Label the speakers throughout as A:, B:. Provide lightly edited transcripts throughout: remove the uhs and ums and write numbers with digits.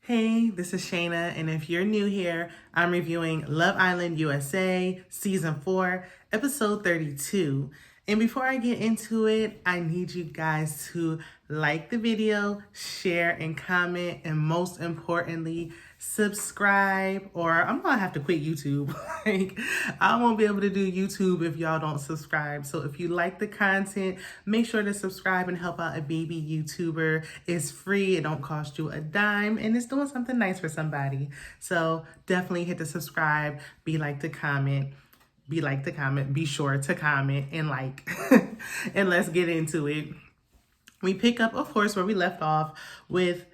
A: Hey, this is Shayna, and if you're new here, I'm reviewing Love Island USA Season 4, Episode 32. And before I get into it, I need you guys to like the video, share and comment, and most importantly, subscribe, or I'm gonna have to quit YouTube. Like, I won't be able to do YouTube if y'all don't subscribe. So if you like the content, make sure to subscribe and help out a baby YouTuber. It's free, it don't cost you a dime, and it's doing something nice for somebody. So definitely hit the subscribe, be sure to comment and like, and let's get into it. We pick up, of course, where we left off with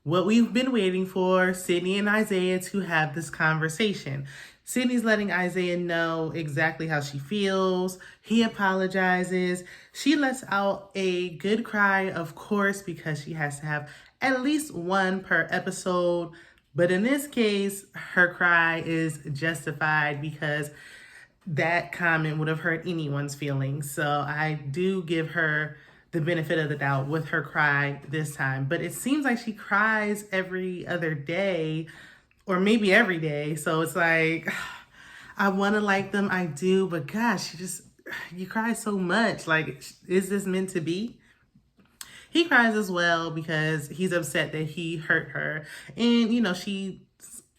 A: what we've been waiting for, Sydney and Isaiah to have this conversation. Sydney's letting Isaiah know exactly how she feels. He apologizes. She lets out a good cry, of course, because she has to have at least one per episode. But in this case, her cry is justified because that comment would have hurt anyone's feelings. So I do give her the benefit of the doubt with her cry this time. But it seems like she cries every other day or maybe every day. So it's like, I want to like them. I do. But gosh, you cry so much. Like, is this meant to be? He cries as well because he's upset that he hurt her. And, she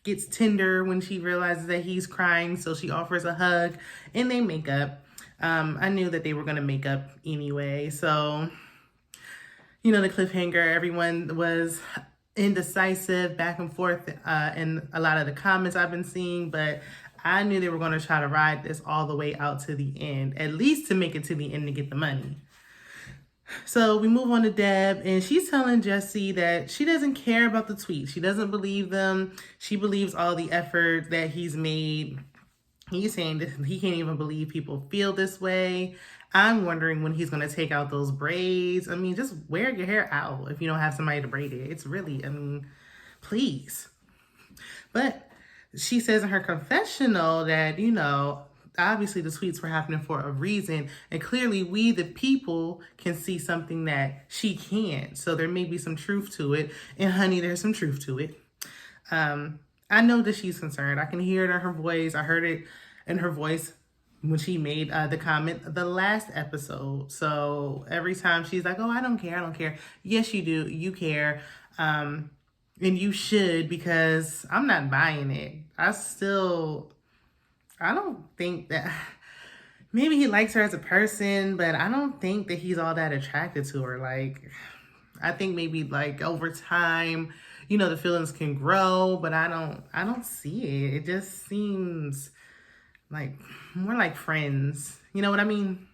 A: gets tender when she realizes that he's crying, so she offers a hug and they make up. I knew that they were going to make up anyway. So, the cliffhanger, everyone was indecisive, back and forth in a lot of the comments I've been seeing, but I knew they were going to try to ride this all the way out to the end, at least to make it to the end to get the money. So we move on to Deb, and she's telling Jesse that she doesn't care about the tweets. She doesn't believe them. She believes all the effort that he's made. He's saying that he can't even believe people feel this way. I'm wondering when he's going to take out those braids. I mean, just wear your hair out if you don't have somebody to braid it. It's really, please. But she says in her confessional that, obviously the tweets were happening for a reason, and clearly we the people can see something that she can't, so there may be some truth to it, and honey, there's some truth to it. I know that she's concerned. I can hear it in her voice. I heard it in her voice when she made the comment the last episode. So every time she's like, oh, I don't care. Yes, you do. You care. And you should, because I'm not buying it. I don't think that, maybe he likes her as a person, but I don't think that he's all that attracted to her. Like, I think maybe like over time, the feelings can grow, but I don't see it. It just seems like more like friends. You know what I mean?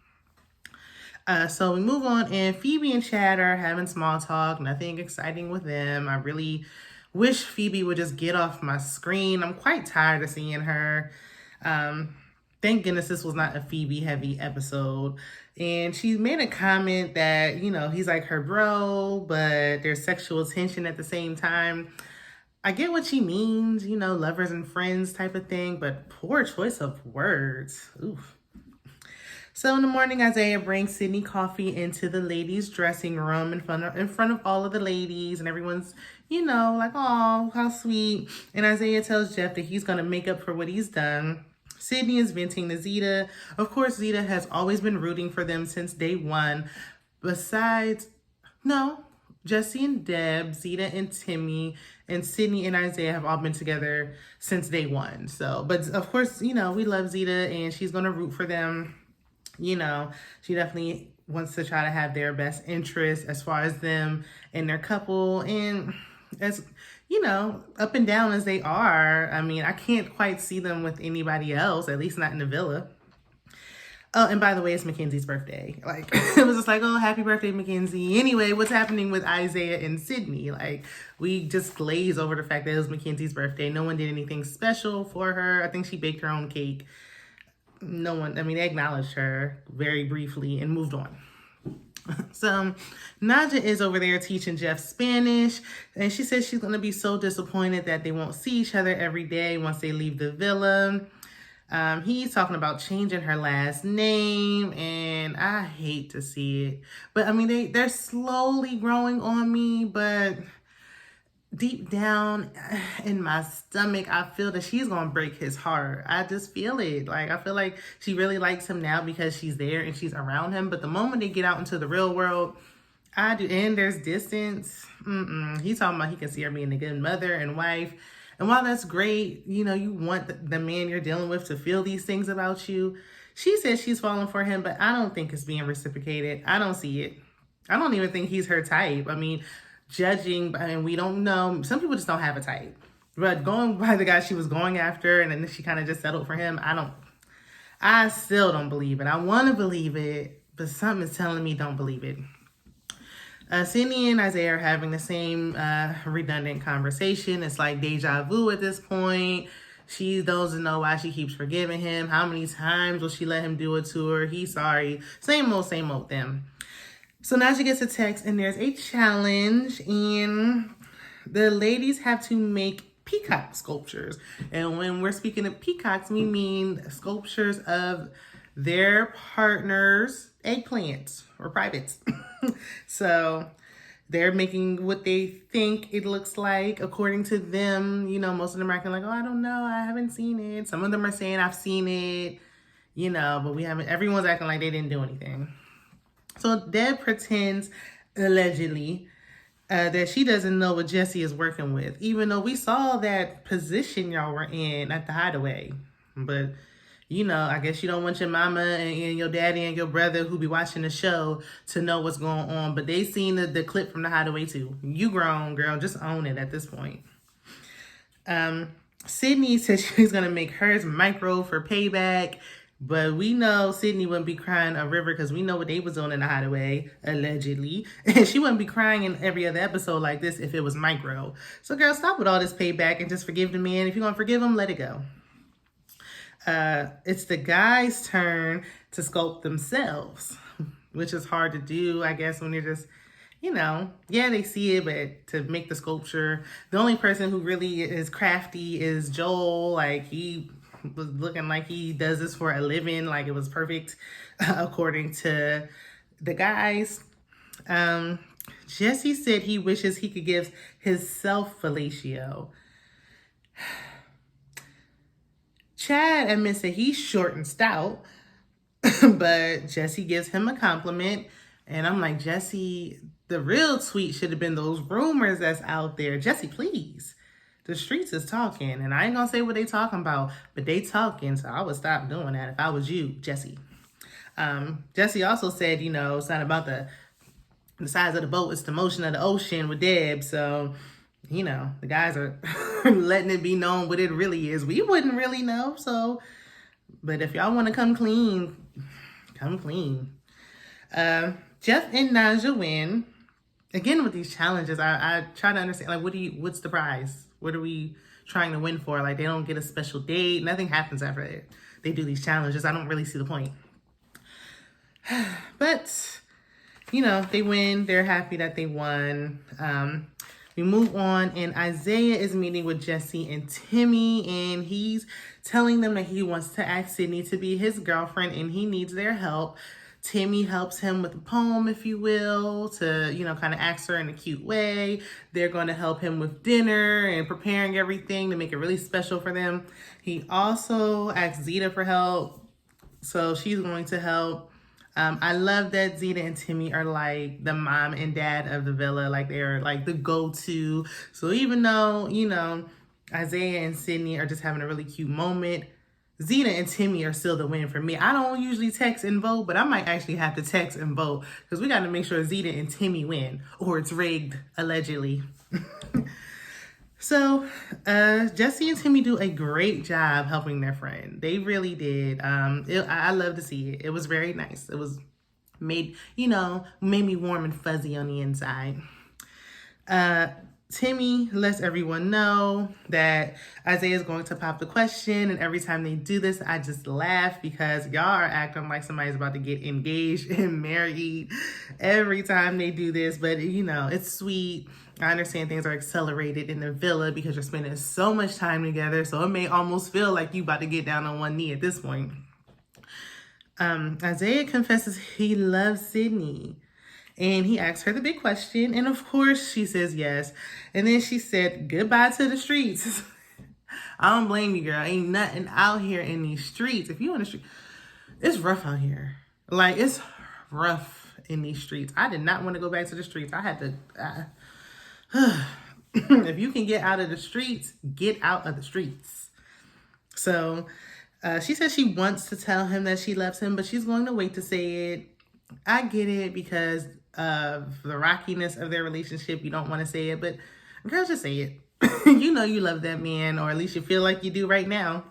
A: So we move on, and Phoebe and Chad are having small talk. Nothing exciting with them. I really wish Phoebe would just get off my screen. I'm quite tired of seeing her. Thank goodness this was not a Phoebe heavy episode. And she made a comment that, he's like her bro, but there's sexual tension at the same time. I get what she means, lovers and friends type of thing, but poor choice of words. Oof. So in the morning, Isaiah brings Sydney coffee into the ladies' dressing room in front of all of the ladies, and everyone's, like, oh, how sweet. And Isaiah tells Jeff that he's going to make up for what he's done. Sydney is venting to Zeta. Of course, Zeta has always been rooting for them since day one. Jesse and Deb, Zeta and Timmy, and Sydney and Isaiah have all been together since day one. So, but of course, we love Zeta, and she's going to root for them. She definitely wants to try to have their best interest as far as them and their couple. And as, up and down as they are, I can't quite see them with anybody else, at least not in the villa. Oh, and by the way, it's Mackenzie's birthday. Like, it was just like, oh, happy birthday, Mackenzie. Anyway, what's happening with Isaiah and Sydney? Like, we just glaze over the fact that it was Mackenzie's birthday. No one did anything special for her. I think she baked her own cake. They acknowledged her very briefly and moved on. So Nadja is over there teaching Jeff Spanish, and she says she's going to be so disappointed that they won't see each other every day once they leave the villa. He's talking about changing her last name, and I hate to see it. But they're slowly growing on me, but deep down in my stomach, I feel that she's gonna break his heart. I just feel it. Like, I feel like she really likes him now because she's there and she's around him. But the moment they get out into the real world, I do, and there's distance. He's talking about he can see her being a good mother and wife. And while that's great, you know, you want the man you're dealing with to feel these things about you. She says she's falling for him, but I don't think it's being reciprocated. I don't see it. I don't even think he's her type. I mean, judging, and we don't know. Some people just don't have a type. But going by the guy she was going after, and then she kind of just settled for him, I still don't believe it. I want to believe it, but something is telling me don't believe it. Sydney and Isaiah are having the same redundant conversation. It's like deja vu at this point. She doesn't know why she keeps forgiving him. How many times will she let him do it to her? He's sorry. Same old them. So now she gets a text and there's a challenge, and the ladies have to make peacock sculptures. And when we're speaking of peacocks, we mean sculptures of their partner's eggplants or privates. So they're making what they think it looks like according to them. You know, most of them are acting like, oh, I don't know, I haven't seen it. Some of them are saying I've seen it, you know, but we haven't. Everyone's acting like they didn't do anything. So Deb pretends, allegedly, that she doesn't know what Jesse is working with, even though we saw that position y'all were in at the hideaway. But, you know, I guess you don't want your mama and your daddy and your brother who be watching the show to know what's going on. But they seen the clip from the hideaway too. You grown, girl. Just own it at this point. Sydney said she's going to make hers micro for payback. But we know Sydney wouldn't be crying a river because we know what they was doing in the hideaway, allegedly. And she wouldn't be crying in every other episode like this if it was micro. So, girl, stop with all this payback and just forgive the man. If you're going to forgive him, let it go. It's the guys' turn to sculpt themselves, which is hard to do, I guess, when you're just, you know, yeah, they see it, but to make the sculpture, the only person who really is crafty is Joel. Like, he was looking like he does this for a living, like it was perfect, according to the guys. Jesse said he wishes he could give himself fellatio. Chad admits that he's short and stout, but Jesse gives him a compliment. And I'm like, Jesse, the real tweet should have been those rumors that's out there. Jesse, please. The streets is talking, and I ain't gonna say what they talking about, but they talking, so I would stop doing that if I was you, Jesse. Jesse also said, you know, it's not about the size of the boat, it's the motion of the ocean with Deb. So, you know, the guys are letting it be known what it really is. We wouldn't really know, so, but if y'all want to come clean, come clean. Jeff and Nadja win. Again, with these challenges, I try to understand, like, what's the prize? What are we trying to win for? Like, they don't get a special date. Nothing happens after it. They do these challenges. I don't really see the point. But, you know, they win. They're happy that they won. We move on, and Isaiah is meeting with Jesse and Timmy, and he's telling them that he wants to ask Sydney to be his girlfriend, and he needs their help. Timmy helps him with a poem, if you will, to, you know, kind of ask her in a cute way. They're going to help him with dinner and preparing everything to make it really special for them. He also asks Zeta for help, so she's going to help. I love that Zeta and Timmy are like the mom and dad of the villa. Like, they're like the go-to. So even though, you know, Isaiah and Sydney are just having a really cute moment, Zeta and Timmy are still the win for me. I don't usually text and vote, but I might actually have to text and vote because we got to make sure Zeta and Timmy win, or it's rigged, allegedly. So Jesse and Timmy do a great job helping their friend. They really did. I love to see it. It was very nice. It was made me warm and fuzzy on the inside. Timmy lets everyone know that Isaiah is going to pop the question, and every time they do this, I just laugh because y'all are acting like somebody's about to get engaged and married every time they do this. But, you know, it's sweet. I understand things are accelerated in the villa because you're spending so much time together, so it may almost feel like you about to get down on one knee at this point. Isaiah confesses he loves Sydney. And he asked her the big question. And of course, she says yes. And then she said, goodbye to the streets. I don't blame you, girl. Ain't nothing out here in these streets. If you on the street, it's rough out here. Like, it's rough in these streets. I did not want to go back to the streets. I had to, if you can get out of the streets, get out of the streets. So she says she wants to tell him that she loves him, but she's going to wait to say it. I get it because of the rockiness of their relationship. You don't want to say it, but girl, just say it. You know you love that man, or at least you feel like you do right now.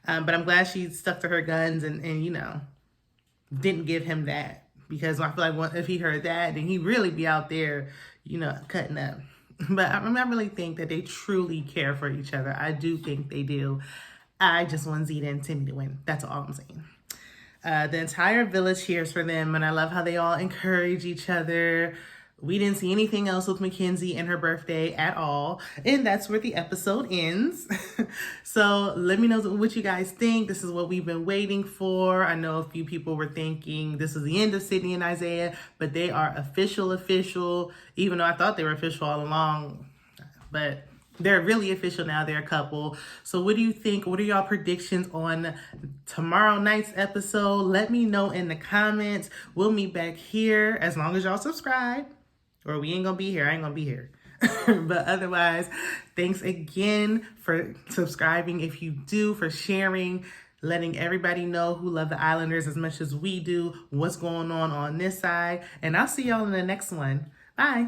A: But I'm glad she stuck to her guns and you know, didn't give him that. Because I feel like if he heard that, then he'd really be out there, you know, cutting up. But I really think that they truly care for each other. I do think they do. I just want Zeta and Timmy to win. That's all I'm saying. The entire village cheers for them, and I love how they all encourage each other. We didn't see anything else with Mackenzie and her birthday at all, and that's where the episode ends. So let me know what you guys think. This is what we've been waiting for. I know a few people were thinking this is the end of Sydney and Isaiah, but they are official, even though I thought they were official all along, but they're really official now. They're a couple. So what do you think? What are y'all predictions on tomorrow night's episode? Let me know in the comments. We'll meet back here as long as y'all subscribe, or we ain't gonna be here. I ain't gonna be here. But otherwise, thanks again for subscribing. If you do, for sharing, letting everybody know who love the Islanders as much as we do, what's going on this side. And I'll see y'all in the next one. Bye.